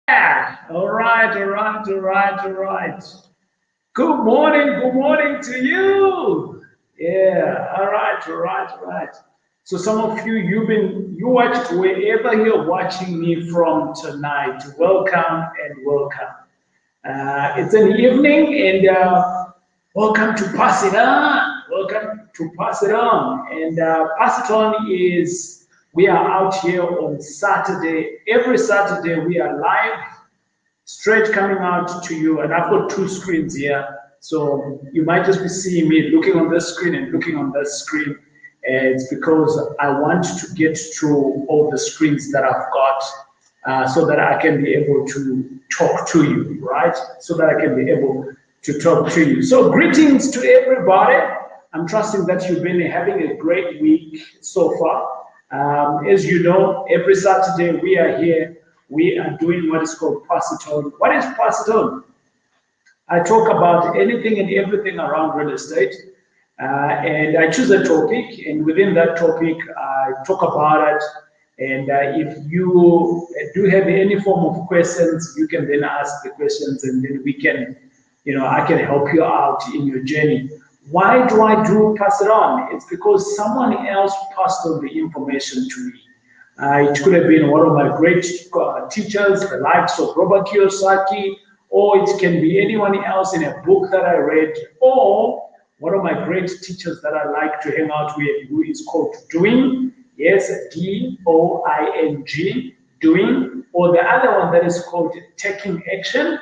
Yeah. All right, all right, all right, all right. Good morning to you. Yeah, all right, all right, all right. So some of you, you watched wherever you're watching me from tonight. Welcome and welcome. It's an evening, and welcome to Pass It On. Welcome to Pass It On. And Pass It On is we are out here on Saturday. Every Saturday we are live, straight coming out to you. And I've got two screens here, so you might just be seeing me looking on this screen and looking on this screen. And it's because I want to get through all the screens that I've got so that I can be able to talk to you, right? So that I can be able to talk to you. So greetings to everybody. I'm trusting that you've been having a great week so far. As you know, every Saturday we are here. We are doing what is called Pass It On. What is Pass It On? I talk about anything and everything around real estate. And I choose a topic, and within that topic, I talk about it. And if you do have any form of questions, you can then ask the questions, and then we can, I can help you out in your journey. Why do I do Pass It On? It's because someone else passed on the information to me. It could have been one of my great teachers, the likes of Robert Kiyosaki, or it can be anyone else in a book that I read, or one of my great teachers that I like to hang out with, who is called Doing. Yes, Doing, Doing, or the other one that is called Taking Action.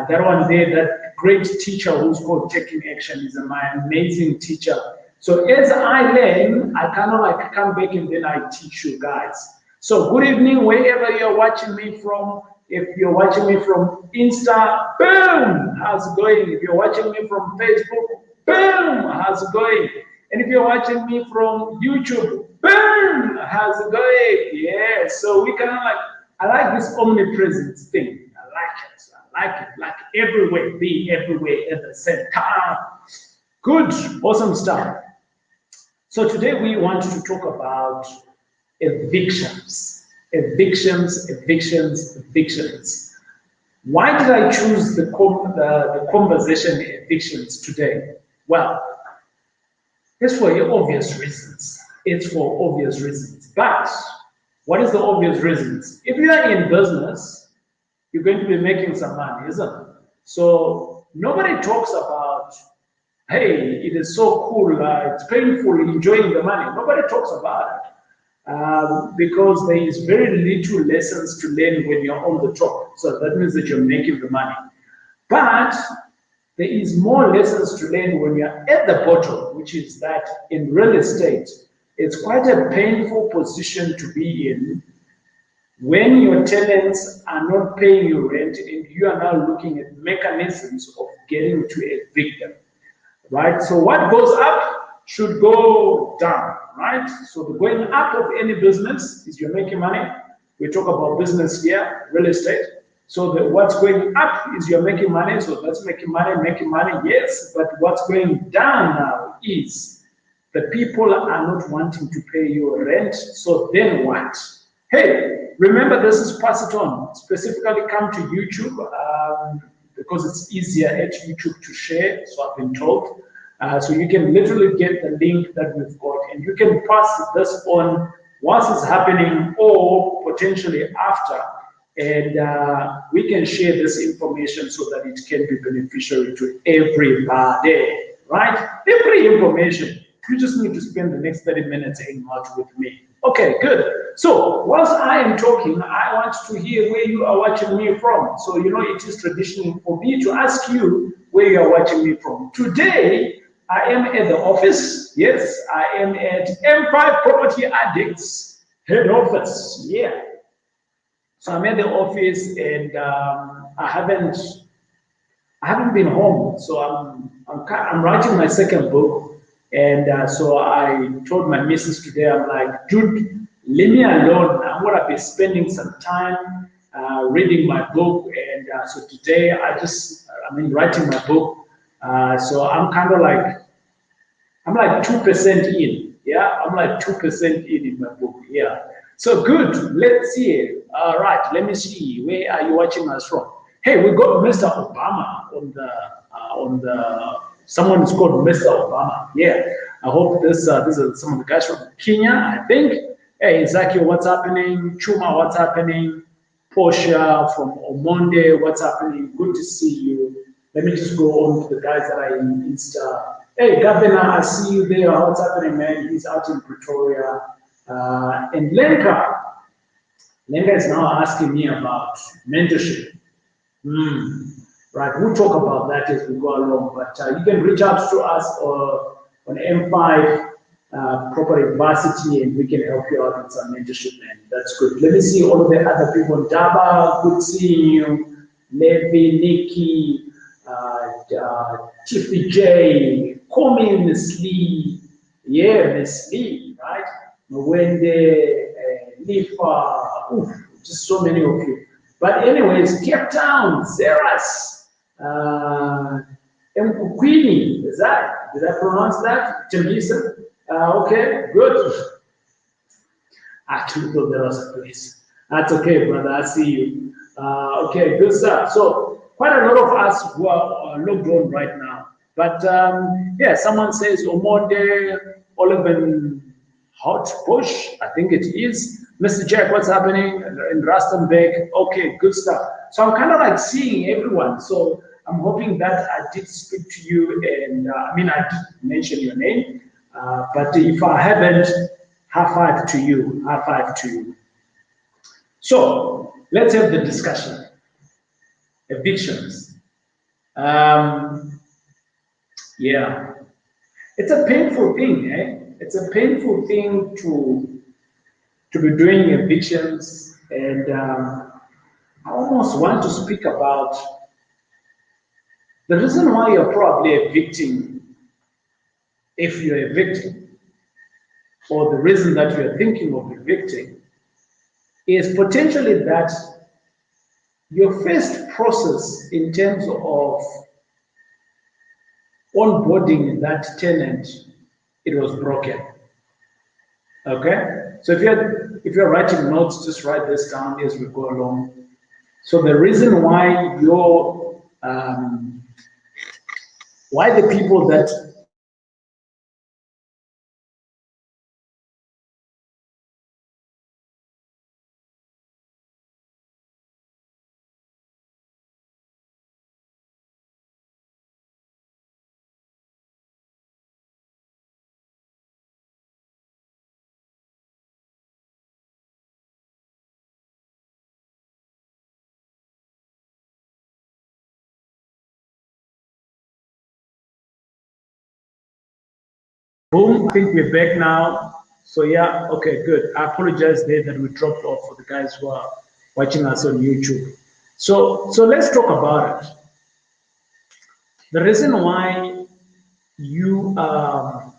That one there, that great teacher who's called Taking Action is my amazing teacher. So as I learn, I kind of like come back and then I teach you guys. So good evening, wherever you're watching me from. If you're watching me from Insta, boom, how's it going? If you're watching me from Facebook, boom, how's it going? And if you're watching me from YouTube, boom, how's it going? Yeah, so we kind of like, I like this omnipresence thing. I like everywhere, be everywhere at the same time. Good, awesome stuff. So today we want to talk about evictions. Evictions, evictions, evictions. Why did I choose the conversation evictions today? Well, it's for obvious reasons. It's for obvious reasons. But what is the obvious reasons? If you are in business, you're going to be making some money, isn't it? So nobody talks about, hey, it is so cool, it's painful, enjoying the money. Nobody talks about it because there is very little lessons to learn when you're on the top. So that means that you're making the money. But there is more lessons to learn when you're at the bottom, which is that in real estate, it's quite a painful position to be in when your tenants are not paying you rent and you are now looking at mechanisms of getting to evict them, right? So what goes up should go down, right? So the going up of any business is you're making money. We talk about business here, real estate. So what's going up is you're making money, so that's making money, yes, but what's going down now is the people are not wanting to pay you rent, so then what? Hey, remember this is Pass It On. Specifically come to YouTube because it's easier at YouTube to share, so I've been told. So you can literally get the link that we've got and you can pass this on once it's happening or potentially after, and we can share this information so that it can be beneficial to everybody, right? Every information. You just need to spend the next 30 minutes hanging out with me. Okay, good. So whilst I am talking, I want to hear where you are watching me from. So, it is traditional for me to ask you where you are watching me from. Today, I am at the office. Yes, I am at M5 Property Addicts head office. Yeah. So I'm at the office and I haven't been home. So I'm writing my second book. And so I told my missus today, I'm like, dude, leave me alone. I'm going to be spending some time reading my book. And so today I'm writing my book. So I'm kind of like, I'm like 2% in. Yeah, I'm like 2% in my book. Yeah. So good. Let's see. All right. Let me see. Where are you watching us from? Hey, we got Mr. Obama on the. Someone is called Mr. Obama. Yeah. I hope this is some of the guys from Kenya. I think. Hey, Zaki, what's happening? Chuma, what's happening? Portia from Omonde, what's happening? Good to see you. Let me just go on to the guys that are in Insta. Hey, Governor, I see you there. What's happening, man? He's out in Pretoria. And Lenka is now asking me about mentorship. Right, we'll talk about that as we go along. But you can reach out to us on M5 Property Varsity, and we can help you out with some mentorship, man. That's good. Let me see all of the other people. Daba, good seeing you. Levi, Nikki, Tiffy J, Komi, Miss Lee. Yeah, Miss Lee, right? Mwende, Lifa, just so many of you. But anyways, Cape Town, Zeras, Mkukwini, did I pronounce that? Jamisa? Okay, good. I actually thought there was a place. That's okay, brother, I see you. Okay, good stuff. So, quite a lot of us who are logged on right now. But yeah, someone says Omonde, Oliver Hot Bush, I think it is. Mr. Jack, what's happening in Rustenburg? Okay, good stuff. So I'm kind of like seeing everyone. So I'm hoping that I did speak to you, and I mean, I did mention your name. But if I haven't, high five to you, high five to you. So let's have the discussion. Evictions. Yeah, it's a painful thing, eh? It's a painful thing to be doing evictions, and I almost want to speak about the reason why you're probably evicting, if you're evicting, or the reason that you're thinking of evicting, is potentially that your first process in terms of onboarding that tenant, it was broken. Okay, so if you're writing notes, just write this down as we go along. So the reason why why the people that boom, I think we're back now. So yeah, okay, good. I apologize there that we dropped off for the guys who are watching us on YouTube. So let's talk about it. The reason why you are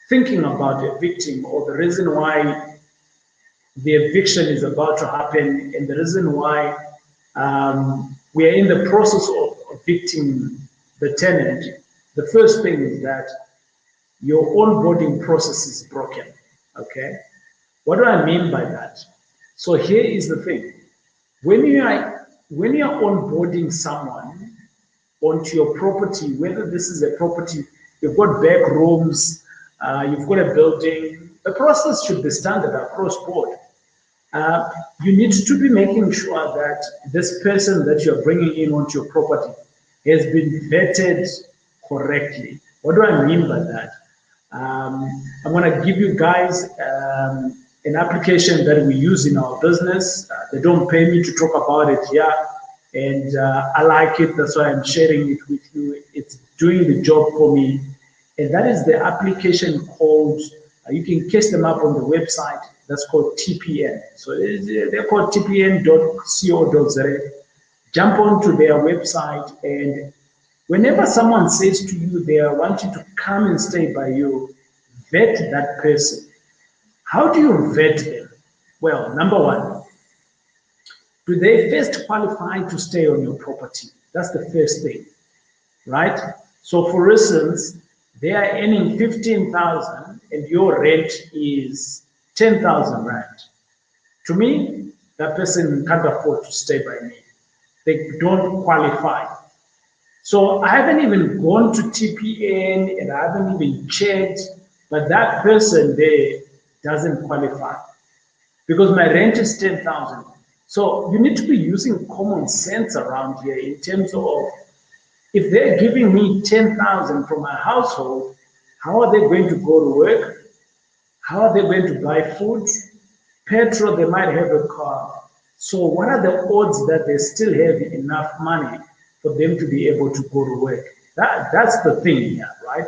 thinking about evicting, or the reason why the eviction is about to happen, and the reason why we are in the process of evicting the tenant, the first thing is that your onboarding process is broken. Okay, what do I mean by that? So here is the thing: when you are onboarding someone onto your property, whether this is a property, you've got back rooms, you've got a building, the process should be standard across board. You need to be making sure that this person that you're bringing in onto your property has been vetted correctly. What do I mean by that? I'm going to give you guys an application that we use in our business. They don't pay me to talk about it here, and I like it. That's why I'm sharing it with you. It's doing the job for me, and that is the application called. You can catch them up on the website. That's called TPN. So they're called tpn.co.za. Jump onto their website, and whenever someone says to you they are wanting to come and stay by you, vet that person. How do you vet them? Well, number one, do they first qualify to stay on your property? That's the first thing, right? So for instance, they are earning 15,000 and your rent is 10,000 rand. To me, that person can't afford to stay by me. They don't qualify. So I haven't even gone to TPN and I haven't even checked, but that person there doesn't qualify because my rent is 10,000. So you need to be using common sense around here in terms of if they're giving me 10,000 from my household, how are they going to go to work? How are they going to buy food? Petrol, they might have a car. So what are the odds that they still have enough money for them to be able to go to work? That's the thing here, right?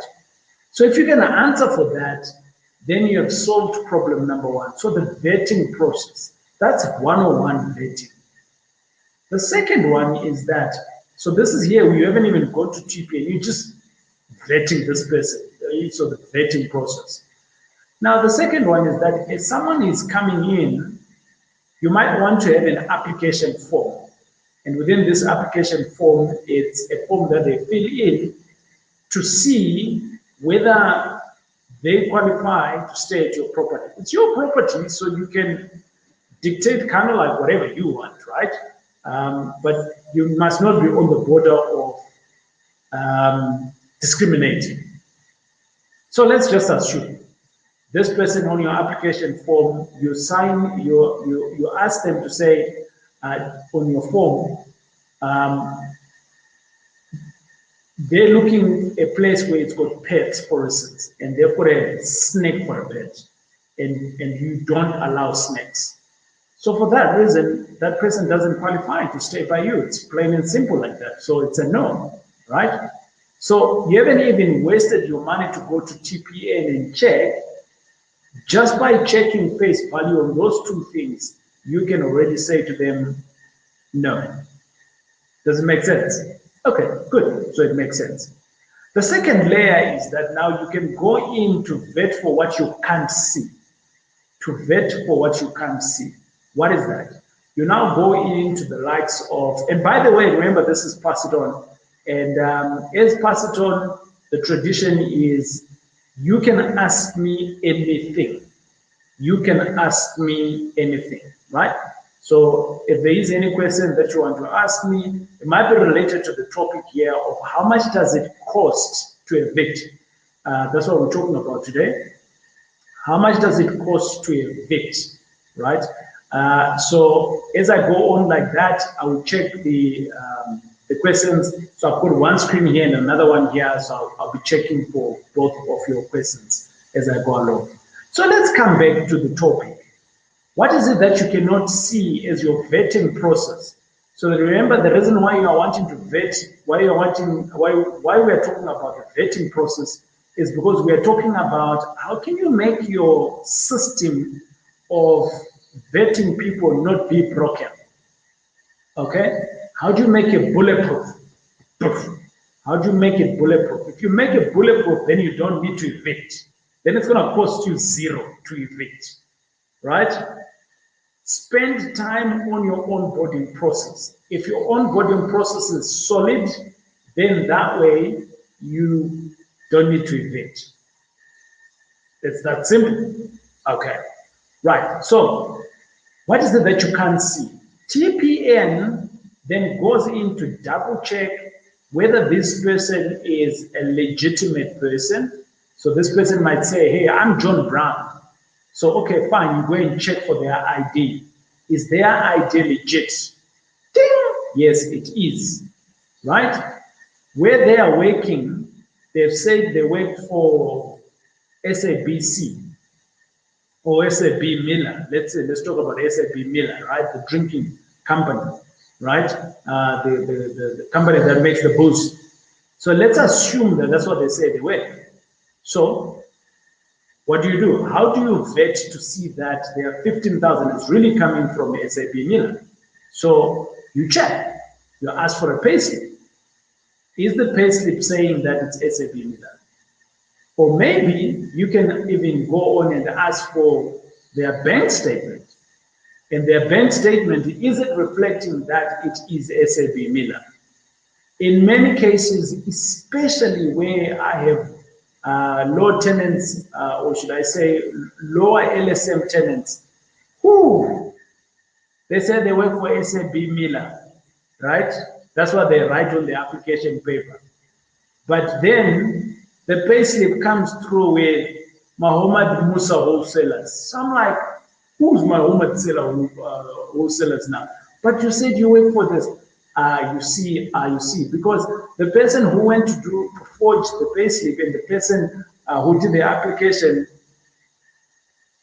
So if you can answer for that, then you have solved problem number one. So the vetting process, that's 101 vetting. The second one is that, so this is here, you haven't even gone to TPN, you're just vetting this person. So the vetting process. Now, the second one is that if someone is coming in, you might want to have an application form. And within this application form, it's a form that they fill in to see whether they qualify to stay at your property. It's your property, so you can dictate kind of like whatever you want, right? But you must not be on the border of discriminating. So let's just assume this person on your application form, you sign, you ask them to say on your form, they're looking a place where it's got pets, for instance, and they put a snake for a pet, and you don't allow snakes. So for that reason, that person doesn't qualify to stay by you. It's plain and simple like that. So it's a no, right? So you haven't even wasted your money to go to TPN and check. Just by checking face value on those two things, you can already say to them, no. Does it make sense? Okay, good. So it makes sense. The second layer is that now you can go in to vet for what you can't see. To vet for what you can't see. What is that? You now go into the likes of, and by the way, remember this is pass it on. And as pass it on, the tradition is you can ask me anything. You can ask me anything, right? So if there is any question that you want to ask me, it might be related to the topic here of how much does it cost to evict. That's what we're talking about today. How much does it cost to evict, right? So as I go on like that, I will check the questions. So I've got one screen here and another one here. So I'll be checking for both of your questions as I go along. So let's come back to the topic. What is it that you cannot see as your vetting process? So remember the reason why you are wanting to vet, why we are talking about the vetting process is because we are talking about how can you make your system of vetting people not be broken. Okay? How do you make it bulletproof? How do you make it bulletproof? If you make it bulletproof, then you don't need to evict. Then it's going to cost you zero to evict, right? Spend time on your onboarding process. If your onboarding process is solid, then that way you don't need to evict. It's that simple. Okay, right. So what is it that you can't see? TPN then goes in to double check whether this person is a legitimate person. So this person might say, hey, I'm John Brown. So, okay, fine, you go and check for their ID. Is their ID legit? Ding! Yes, it is, right? Where they are working, they've said they work for SABC or SAB Miller. Let's talk about SAB Miller, right? The drinking company, right? The company that makes the booze. So let's assume that that's what they say they work. So what do? How do you vet to see that their 15,000 is really coming from SAB Miller? So you check, you ask for a payslip. Is the payslip saying that it's SAB Miller? Or maybe you can even go on and ask for their bank statement. And their bank statement, is it reflecting that it is SAB Miller? In many cases, especially where I have low tenants, or should I say lower LSM tenants, who They say they work for SAB Miller, right? That's what they write on the application paper. But then the payslip comes through with Muhammad Musa wholesalers. So I'm like, who's Muhammad wholesalers now? But you said you work for this. You see, because the person who went to forge the payslip and the person who did the application,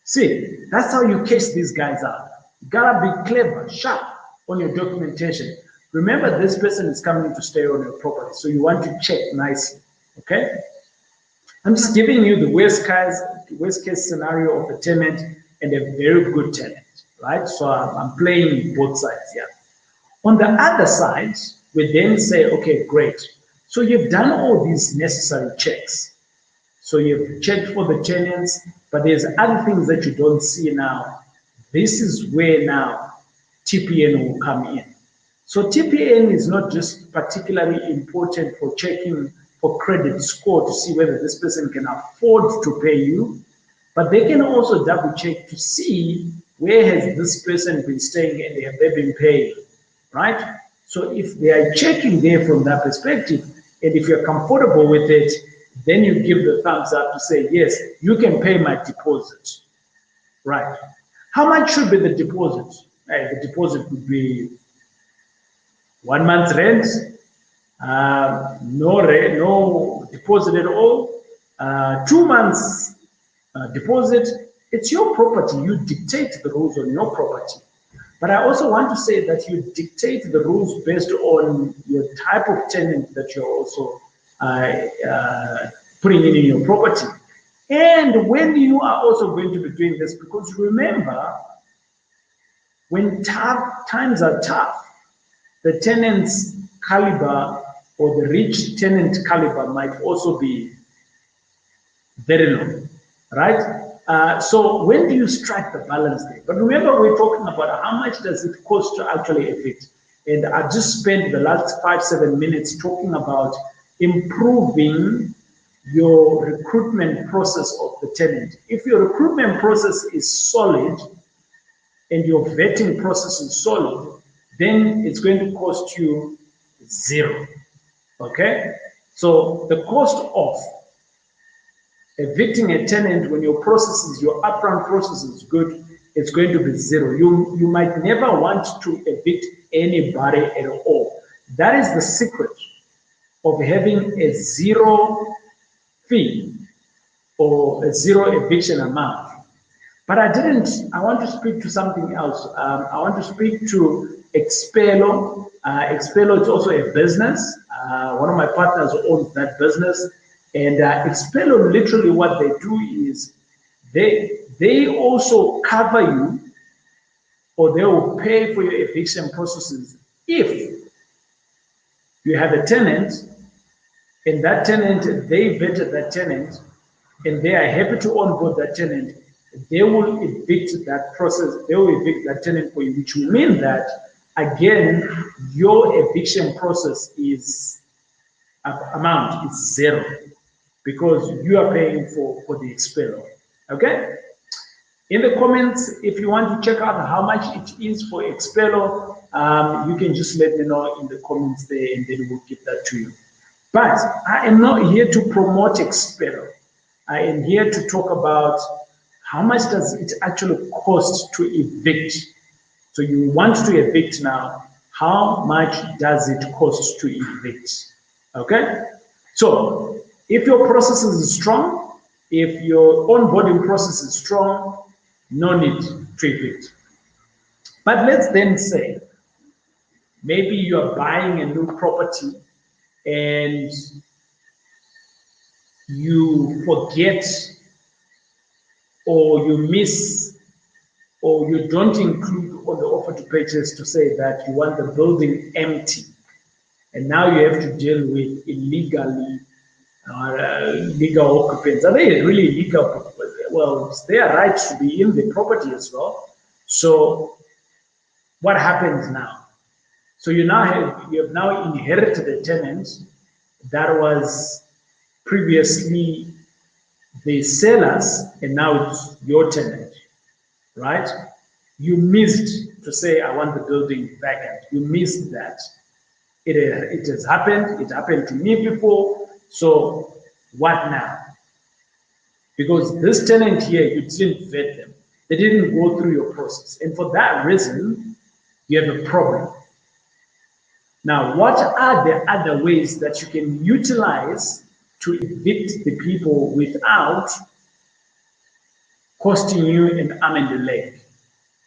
see, that's how you catch these guys out. You gotta be clever, sharp on your documentation. Remember, this person is coming to stay on your property, so you want to check nicely, okay? I'm just giving you the worst case scenario of a tenant and a very good tenant, right? So I'm playing both sides here. On the other side, we then say, okay, great. So you've done all these necessary checks. So you've checked for the tenants, but there's other things that you don't see now. This is where now TPN will come in. So TPN is not just particularly important for checking for credit score to see whether this person can afford to pay you, but they can also double check to see where has this person been staying and have they been paying, right? So if they are checking there from that perspective, and if you're comfortable with it, then you give the thumbs up to say, yes, you can pay my deposit, right? How much should be the deposit? The deposit would be 1 month's rent, no deposit at all, 2 months deposit. It's your property. You dictate the rules on your property. But I also want to say that you dictate the rules based on your type of tenant that you're also putting in your property. And when you are also going to be doing this, because remember, when times are tough, the tenant's caliber or the rich tenant caliber might also be very low, right? So when do you strike the balance there? But remember, we're talking about how much does it cost to actually evict. And I just spent the last 5-7 minutes talking about improving your recruitment process of the tenant. If your recruitment process is solid and your vetting process is solid, then it's going to cost you zero, okay? So the cost of evicting a tenant when your upfront process is good, it's going to be zero. You might never want to evict anybody at all. That is the secret of having a zero fee or a zero eviction amount. But I want to speak to something else. I want to speak to Expelo. Expelo is also a business. One of my partners owns that business. And Expelo, literally what they do is they also cover you, or they will pay for your eviction processes if you have a tenant, and that tenant, they vetted that tenant, and they are happy to onboard that tenant. They will evict that process, they will evict that tenant for you, which will mean that, again, your eviction process amount is zero because you are paying for the Expelo, okay? In the comments, if you want to check out how much it is for Expelo, you can just let me know in the comments there, and then we'll give that to you. But I am not here to promote Expelo. I am here to talk about how much does it actually cost to evict. So you want to evict now, how much does it cost to evict? Okay? So if your process is strong, if your onboarding process is strong, no need to evict. But let's then say, maybe you're buying a new property and you forget, or you miss, or you don't include on the offer to purchase to say that you want the building empty. And now you have to deal with legal occupants. Are they really illegal? Well, it's their right to be in the property as well. So what happens now? So you have now inherited a tenant that was previously the sellers, and now it's your tenant, right? You missed to say, I want the building vacant. You missed that. It has happened. It happened to me before. So what now? Because this tenant here, you didn't vet them. They didn't go through your process. And for that reason, you have a problem. Now, what are the other ways that you can utilize to evict the people without costing you an arm and a leg?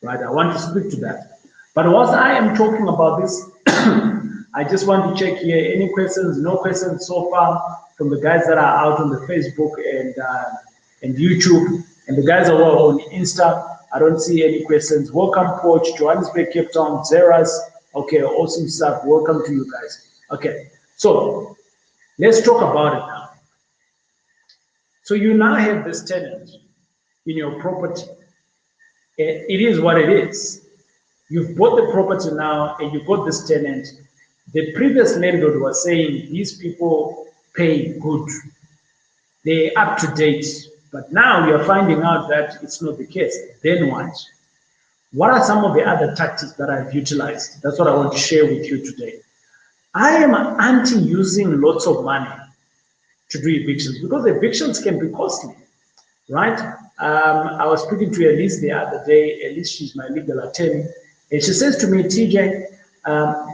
Right? I want to speak to that. But whilst I am talking about this, I just want to check here, any questions, no questions so far from the guys that are out on the Facebook and YouTube, and the guys that were on Insta. I don't see any questions. Welcome, Coach, Johannesburg, Cape Town, Zeras. Okay, awesome stuff. Welcome to you guys. Okay, so let's talk about it now. So you now have this tenant in your property. It is what it is. You've bought the property now and you got this tenant. The previous landlord was saying these people pay good. They're up to date. But now you're finding out that it's not the case. Then what? What are some of the other tactics that I've utilized? That's what I want to share with you today. I am anti using lots of money to do evictions because evictions can be costly, right? I was speaking to Elize the other day. Elize, she's my legal attorney, and she says to me, TJ,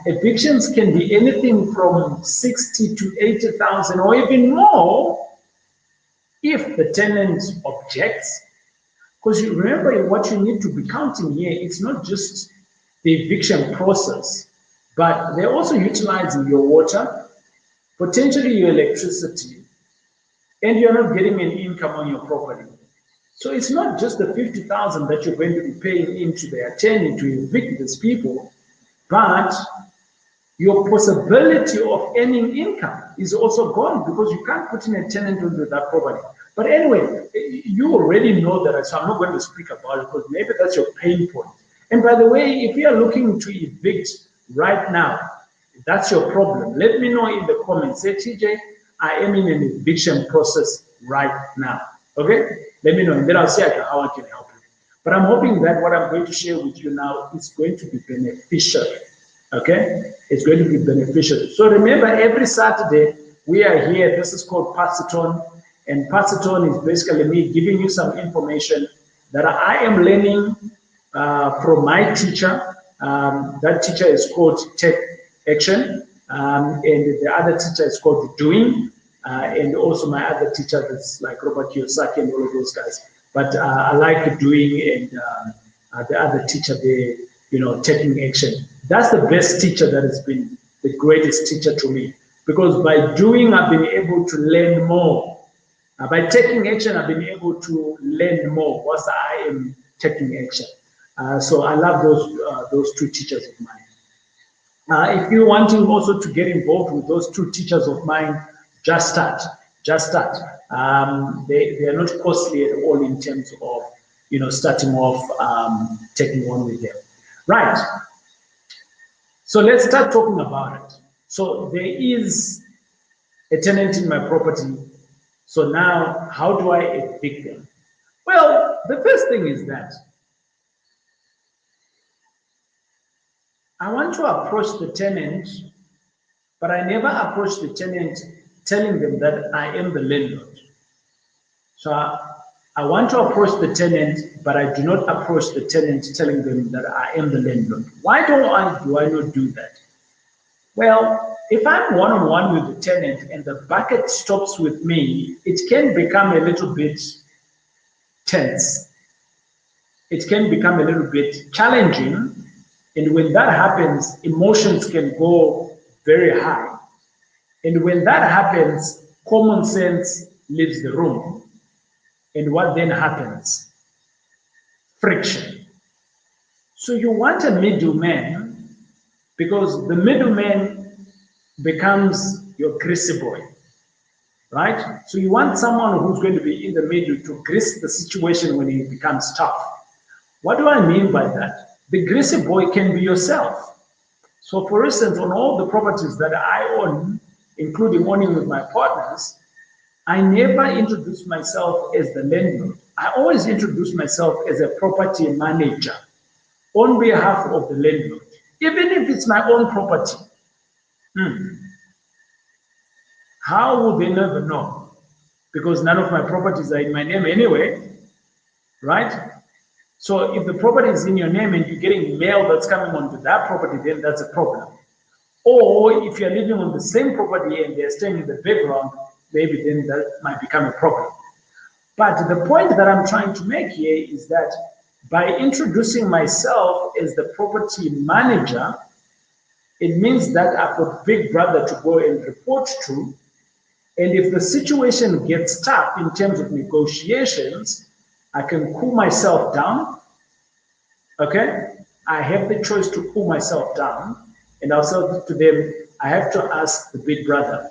evictions can be anything from 60 to 80,000 or even more if the tenant objects. Because you remember what you need to be counting here, it's not just the eviction process, but they're also utilizing your water, potentially your electricity, and you're not getting an income on your property. So it's not just the 50,000 that you're going to be paying into the attorney to evict these people, but your possibility of earning income is also gone because you can't put in a tenant onto that property. But anyway, you already know that, so I'm not going to speak about it because maybe that's your pain point. And by the way, if you are looking to evict right now, that's your problem. Let me know in the comments. Say, TJ, I am in an eviction process right now. Okay? Let me know, and then I'll see how I can help you. But I'm hoping that what I'm going to share with you now is going to be beneficial. Okay? It's going to be beneficial. So remember, every Saturday, we are here. This is called Pass It On. And Pass It On is basically me giving you some information that I am learning from my teacher. That teacher is called Take Action. And the other teacher is called Doing. And also my other teacher that's like Robert Kiyosaki and all of those guys. But I like Doing and the other teacher, Taking Action. That's the best teacher that has been the greatest teacher to me. Because by doing, I've been able to learn more. By taking action, I've been able to learn more once I am taking action. So I love those two teachers of mine. If you want to also to get involved with those two teachers of mine, just start. They are not costly at all in terms of starting off taking on with them. Right. So let's start talking about it. So there is a tenant in my property. So now, how do I evict them? Well, the first thing is that I want to approach the tenant, but I never approach the tenant telling them that I am the landlord. So I want to approach the tenant, but I do not approach the tenant telling them that I am the landlord. Why do I not do that? Well, if I'm one-on-one with the tenant and the bucket stops with me, it can become a little bit tense. It can become a little bit challenging. And when that happens, emotions can go very high. And when that happens, common sense leaves the room. And what then happens? Friction. So you want a middleman because the middleman becomes your greasy boy, right? So you want someone who's going to be in the middle to grease the situation when it becomes tough. What do I mean by that? The greasy boy can be yourself. So for instance, on all the properties that I own, including owning with my partners, I never introduce myself as the landlord. I always introduce myself as a property manager. on behalf of the landlord, even if it's my own property. How will they never know? Because none of my properties are in my name anyway, right? So if the property is in your name and you're getting mail that's coming onto that property, then that's a problem. Or if you're living on the same property and they're staying in the background, maybe then that might become a problem. But the point that I'm trying to make here is that by introducing myself as the property manager, it means that I've got Big Brother to go and report to. And if the situation gets tough in terms of negotiations, I can cool myself down. Okay? I have the choice to cool myself down. And I'll say to them, I have to ask the Big Brother.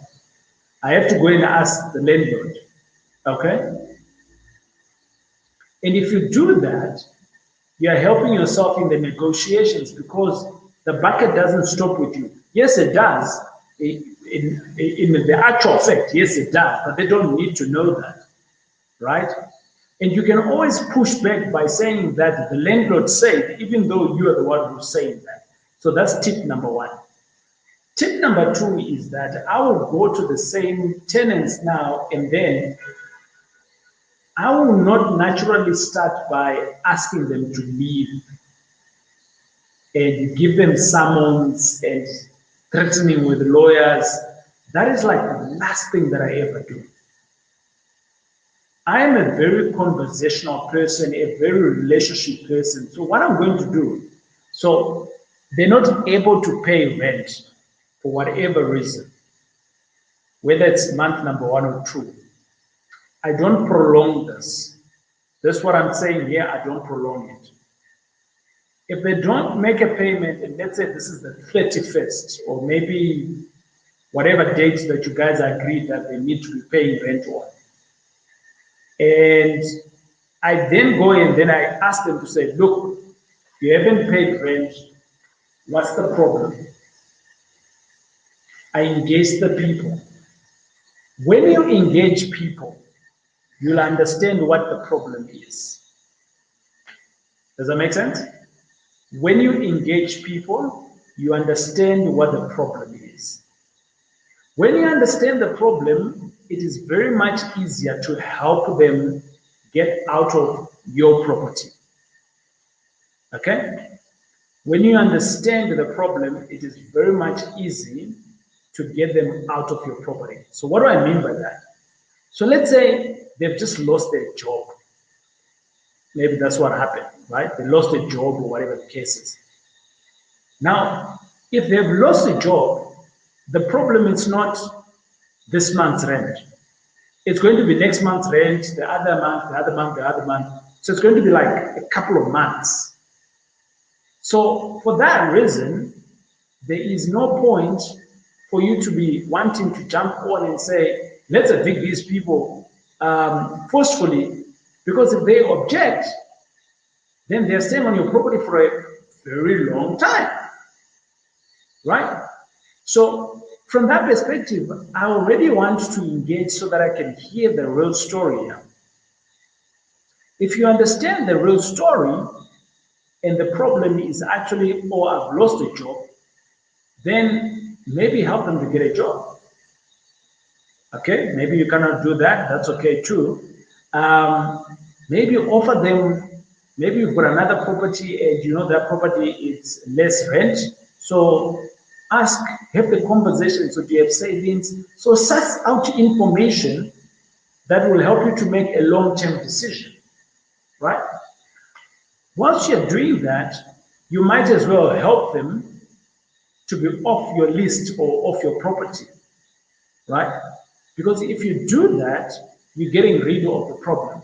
I have to go and ask the landlord. Okay? And if you do that, you are helping yourself in the negotiations because the bucket doesn't stop with you. Yes, it does. In the actual fact, yes, it does, but they don't need to know that, right? And you can always push back by saying that the landlord said, even though you are the one who's saying that. So that's tip number one. Tip number two is that I will go to the same tenants now, and then I will not naturally start by asking them to leave and give them summons and threatening with lawyers. That is like the last thing that I ever do. I am a very conversational person, a very relationship person. So what I'm going to do, so they're not able to pay rent for whatever reason, whether it's month number 1 or 2. I don't prolong this. That's what I'm saying here, I don't prolong it. If they don't make a payment, and let's say this is the 31st, or maybe whatever date that you guys agreed that they need to be paying rent on, and I then go and then I ask them to say, look, you haven't paid rent, what's the problem? I engage the people. When you engage people, you'll understand what the problem is. Does that make sense? When you engage people, you understand what the problem is. When you understand the problem, it is very much easier to help them get out of your property. Okay? When you understand the problem, it is very much easy to get them out of your property. So what do I mean by that? So let's say they've just lost their job. Maybe that's what happened, right? They lost their job or whatever the case is. Now, if they've lost a job, the problem is not this month's rent. It's going to be next month's rent, the other month, the other month, the other month. So it's going to be like a couple of months. So for that reason, there is no point for you to be wanting to jump on and say, let's evict these people forcefully, because if they object, then they're staying on your property for a very long time, right? So from that perspective, I already want to engage so that I can hear the real story now. If you understand the real story and the problem is actually, oh, I've lost a job, then maybe help them to get a job. Okay, maybe you cannot do that, that's okay too. Maybe offer them, maybe you've got another property and you know that property is less rent. So ask, have the conversation, so do you have savings? So suss out information that will help you to make a long-term decision, right? Once you're doing that, you might as well help them to be off your list or off your property, right? Because if you do that, you're getting rid of the problem.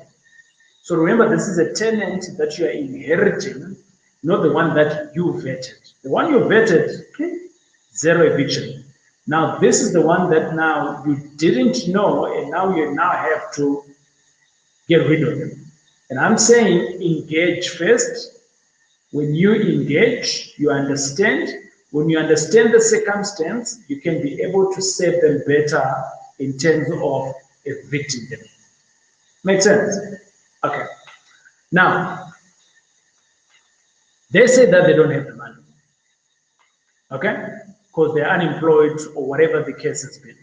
So remember, this is a tenant that you are inheriting, not the one that you vetted. The one you vetted, okay, zero eviction. Now, this is the one that now you didn't know, and now you now have to get rid of them. And I'm saying engage first. When you engage, you understand. When you understand the circumstance, you can be able to save them better in terms of evicting them. Make sense? Okay. Now, They say that they don't have the money, okay? Because they're unemployed or whatever the case has been.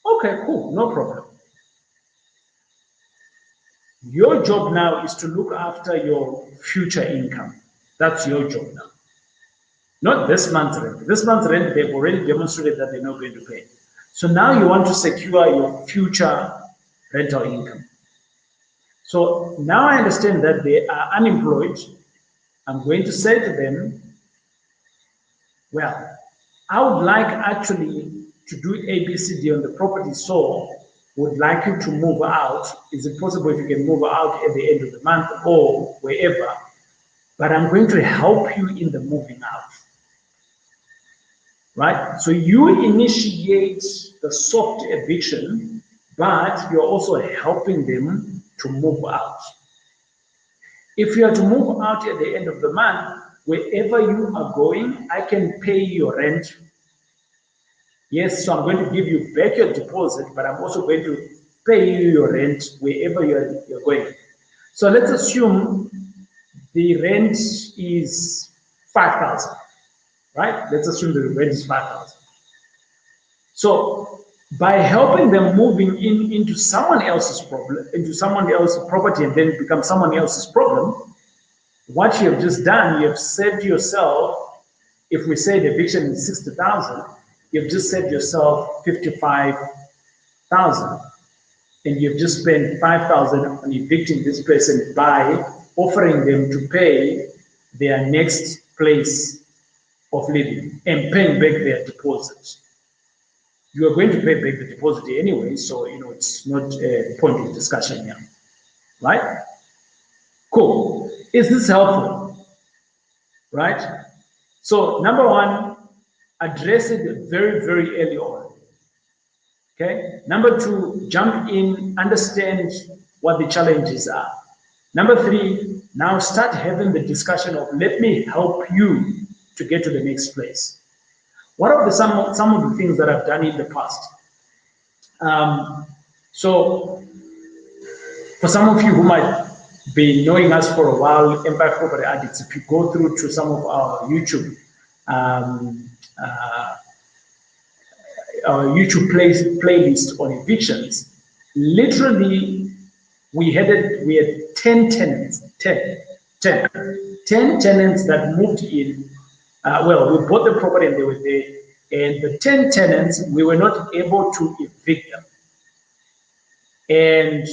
Okay, cool, no problem. Your job now is to look after your future income. That's your job now. Not this month's rent. This month's rent, they've already demonstrated that they're not going to pay. So now you want to secure your future rental income. So now I understand that they are unemployed. I'm going to say to them, well, I would like actually to do ABCD on the property, so would like you to move out. Is it possible if you can move out at the end of the month or wherever? But I'm going to help you in the moving out. Right? So you initiate the soft eviction, but you're also helping them to move out. If you are to move out at the end of the month, wherever you are going, I can pay your rent. Yes, so I'm going to give you back your deposit, but I'm also going to pay you your rent wherever you're going. So let's assume the rent is 5,000, right? Let's assume the rent is 5,000. So by helping them moving into someone else's problem, into someone else's property, and then become someone else's problem, what you have just done, you have saved yourself, if we say the eviction is 60,000, you've just saved yourself 55,000. And you've just spent 5,000 on evicting this person by offering them to pay their next place of living and paying back their deposit. You are going to pay back the deposit anyway, so it's not a point of discussion here, right? Cool. Is this helpful? Right? So number one, address it very, very early on. Okay. Number two, jump in, understand what the challenges are. Number three, now start having the discussion of let me help you to get to the next place. What are some of the things that I've done in the past? So for some of you who might be knowing us for a while, Empire Property Addicts, if you go through to some of our YouTube playlist on evictions, literally we had 10 tenants, 10 tenants that moved in. Well, we bought the property and they were there, and the 10 tenants, we were not able to evict them. And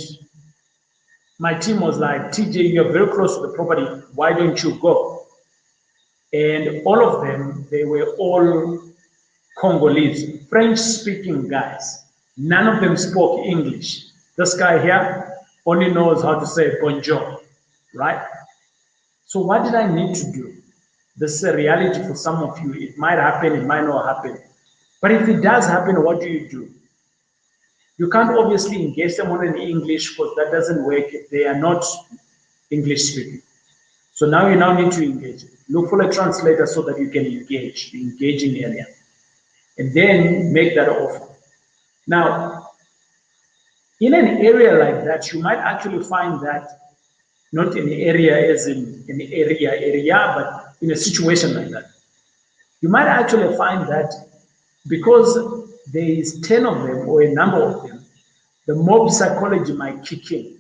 my team was like, TJ, you're very close to the property, why don't you go? And all of them, they were all Congolese, French-speaking guys. None of them spoke English. This guy here only knows how to say bonjour, right? So what did I need to do? This is a reality for some of you. It might happen, it might not happen. But if it does happen, what do? You can't obviously engage someone in English because that doesn't work if they are not English speaking. So now you need to engage. Look for a translator so that you can engage, the engaging area. And then make that offer. Now, in an area like that, you might actually find that not in the area as in an area, but in a situation like that. You might actually find that because there is 10 of them or a number of them, the mob psychology might kick in.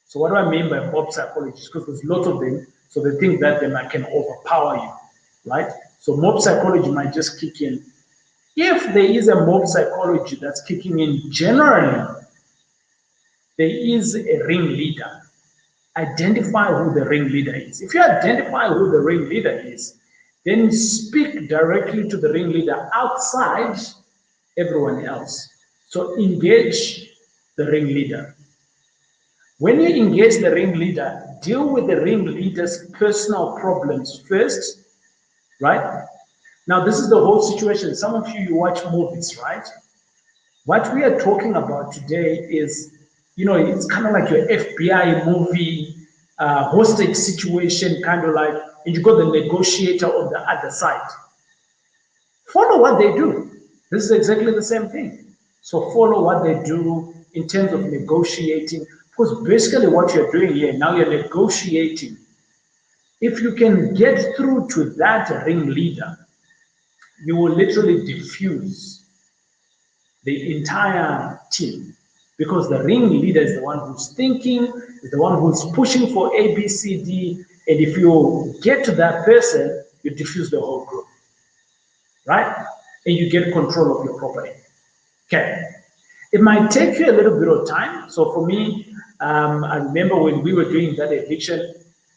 So what do I mean by mob psychology? Because there's lots of them, so they think that they can overpower you, right? So mob psychology might just kick in. If there is a mob psychology that's kicking in generally, there is a ringleader. Identify who the ringleader is. If you identify who the ringleader is, then speak directly to the ringleader outside everyone else. So engage the ringleader. When you engage the ringleader, deal with the ringleader's personal problems first, right? Now, this is the whole situation. Some of you watch movies, right? What we are talking about today is, it's kind of like your FBI movie, hostage situation, kind of like, and you got the negotiator on the other side. Follow what they do. This is exactly the same thing. So follow what they do in terms of negotiating, because basically what you're doing here, now you're negotiating If you can get through to that ringleader, you will literally diffuse the entire team, because the ringleader is the one who's thinking, is the one who's pushing for A, B, C, D, and if you get to that person, you diffuse the whole group, right? And you get control of your property. Okay. It might take you a little bit of time. So for me, I remember when we were doing that eviction,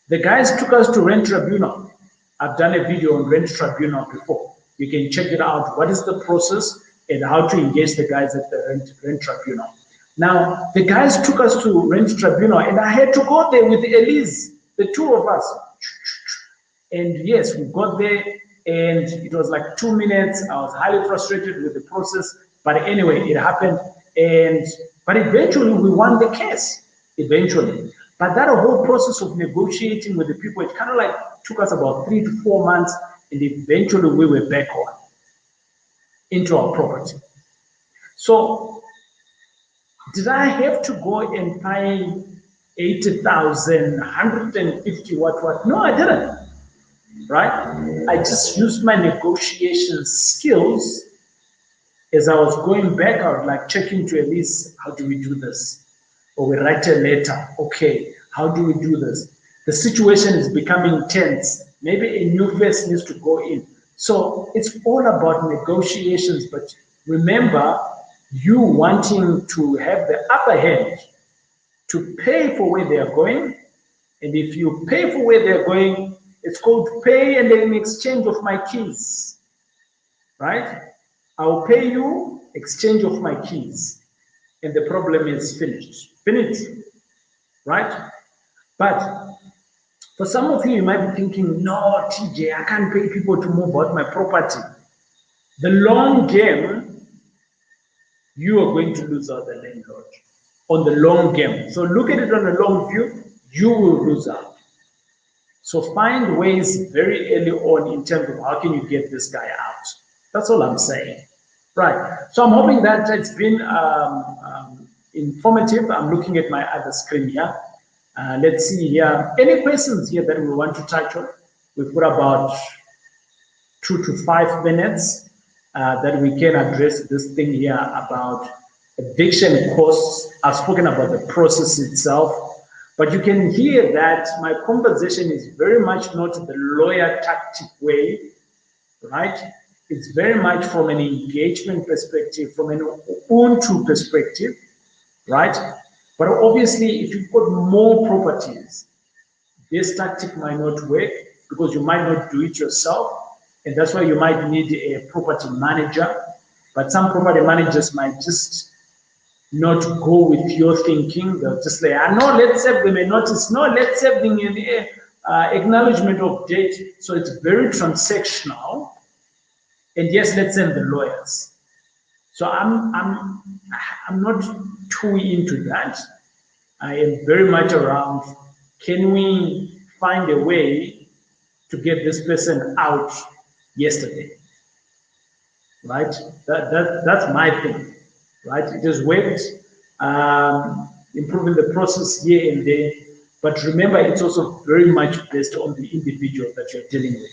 the guys took us to rent tribunal. I've done a video on rent tribunal before. You can check it out. What is the process and how to engage the guys at the rent tribunal. Now, the guys took us to rent tribunal, and I had to go there with Elize, the two of us. And yes, we got there, and it was like 2 minutes. I was highly frustrated with the process, but anyway, it happened. But eventually, we won the case. Eventually, but that whole process of negotiating with the people, it kind of like took us about 3 to 4 months, and eventually we were back on into our property. So, did I have to go and pay 80,000, 150, what? No, I didn't. Right? I just used my negotiation skills. As I was going back, I was like checking to Elize, how do we do this? Or we write a letter. Okay, how do we do this? The situation is becoming tense. Maybe a new face needs to go in. So it's all about negotiations, but remember, you wanting to have the upper hand to pay for where they are going. And if you pay for where they're going, it's called pay and then in exchange of my keys, right? I'll pay you, exchange of my keys, and the problem is finished, right? But for some of you, you might be thinking, no, TJ, I can't pay people to move out my property. The long game, you are going to lose out the landlord on the long game. So look at it on a long view, you will lose out. So find ways very early on in terms of how can you get this guy out. That's all I'm saying. Right. So I'm hoping that it's been informative. I'm looking at my other screen here. Let's see here. Any questions here that we want to touch on? We've got about 2 to 5 minutes that we can address this thing here about eviction costs. I've spoken about the process itself. But you can hear that my conversation is very much not the lawyer tactic way, right? It's very much from an engagement perspective, from an Ubuntu perspective, right? But obviously, if you've got more properties, this tactic might not work because you might not do it yourself. And that's why you might need a property manager. But some property managers might just not go with your thinking. They'll just say, no, let's save them a notice. No, let's save them an acknowledgement of debt. So it's very transactional. And yes, let's send the lawyers. So I'm not too into that. I am very much around, can we find a way to get this person out yesterday? Right? That's my thing. Right? It has worked, improving the process here and there. But remember, it's also very much based on the individual that you're dealing with.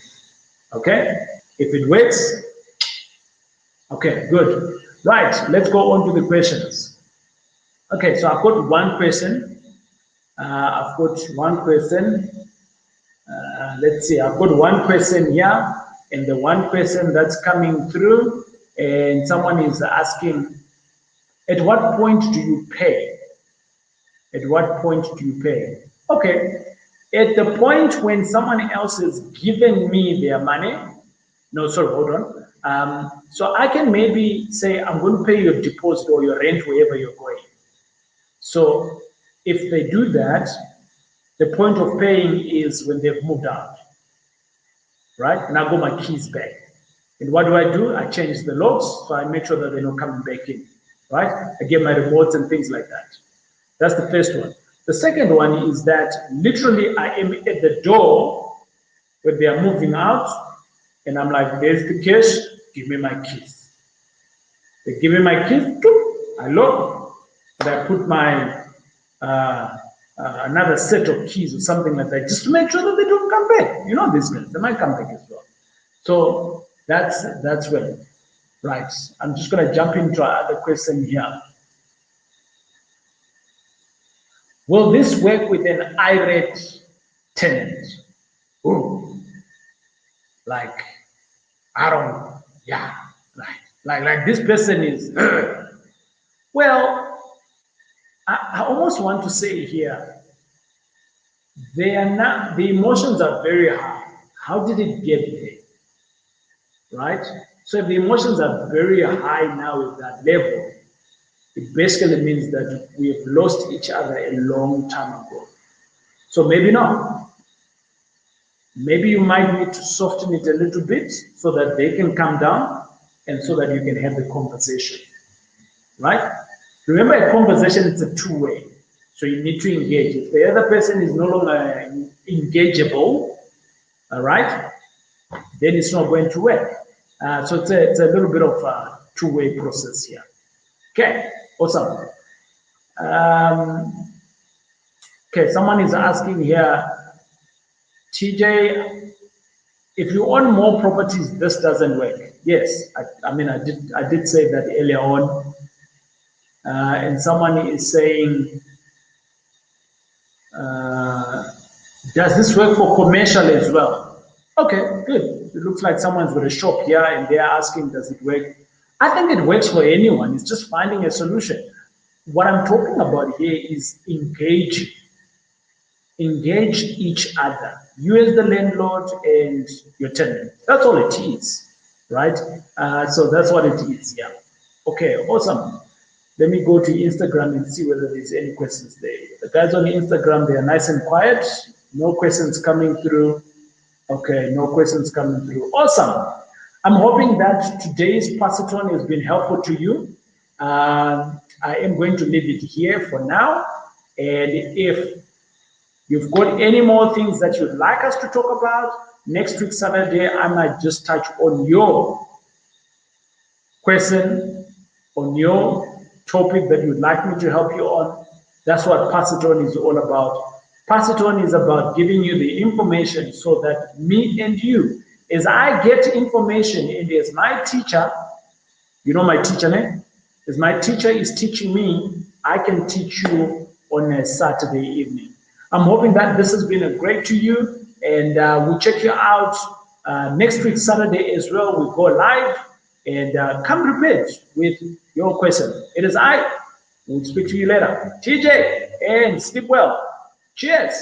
Okay? If it works, okay, good. Right, let's go on to the questions. Okay, so I've got one question. Let's see, I've got one question here, and the one question that's coming through, and someone is asking, at what point do you pay? At what point do you pay? Okay, at the point when someone else has given me their money. No, sorry, hold on. So I can maybe say, I'm going to pay your deposit or your rent wherever you're going. So if they do that, the point of paying is when they've moved out, right? And I got my keys back. And what do? I change the locks, so I make sure that they're not coming back in. Right? I get my remotes and things like that. That's the first one. The second one is that literally I am at the door when they are moving out, and I'm like, there's the cash, give me my keys. They give me my keys, I lock, and I put my another set of keys or something like that, just to make sure that they don't come back. You know, these guys, they might come back as well. So that's relevant. Right. I'm just going to jump into our other question here. Will this work with an irate tenant? Ooh. Like, I don't, yeah, like this person is, well, I almost want to say here, they are not, the emotions are very high. How did it get there? Right? So if the emotions are very high now at that level, it basically means that we have lost each other a long time ago. So maybe not. Maybe you might need to soften it a little bit so that they can come down and so that you can have the conversation. Right? Remember, a conversation is a two-way. So you need to engage. If the other person is no longer engageable, all right, then it's not going to work. So it's a little bit of a two-way process here. Okay, awesome. Okay, someone is asking here, TJ, if you own more properties, this doesn't work. Yes, I mean, I did say that earlier on. And someone is saying, does this work for commercial as well? Okay, good. It looks like someone's got a shop here and they're asking, does it work? I think it works for anyone. It's just finding a solution. What I'm talking about here is engaging. Engage each other. You as the landlord and your tenant. That's all it is, right? So that's what it is, yeah. Okay, awesome. Let me go to Instagram and see whether there's any questions there. The guys on Instagram, they are nice and quiet. No questions coming through. Okay, no questions coming through. Awesome. I'm hoping that today's Passathon has been helpful to you. I am going to leave it here for now. And if you've got any more things that you'd like us to talk about, next week, Saturday, I might just touch on your question, on your topic that you'd like me to help you on. That's what Passathon is all about. Passathon is about giving you the information so that me and you, as I get information and as my teacher, you know my teacher name? As my teacher is teaching me, I can teach you on a Saturday evening. I'm hoping that this has been a great to you, and we'll check you out next week, Saturday as well. We'll go live, and come prepared with your question. It is I. We'll speak to you later. TJ, and sleep well. Cheers.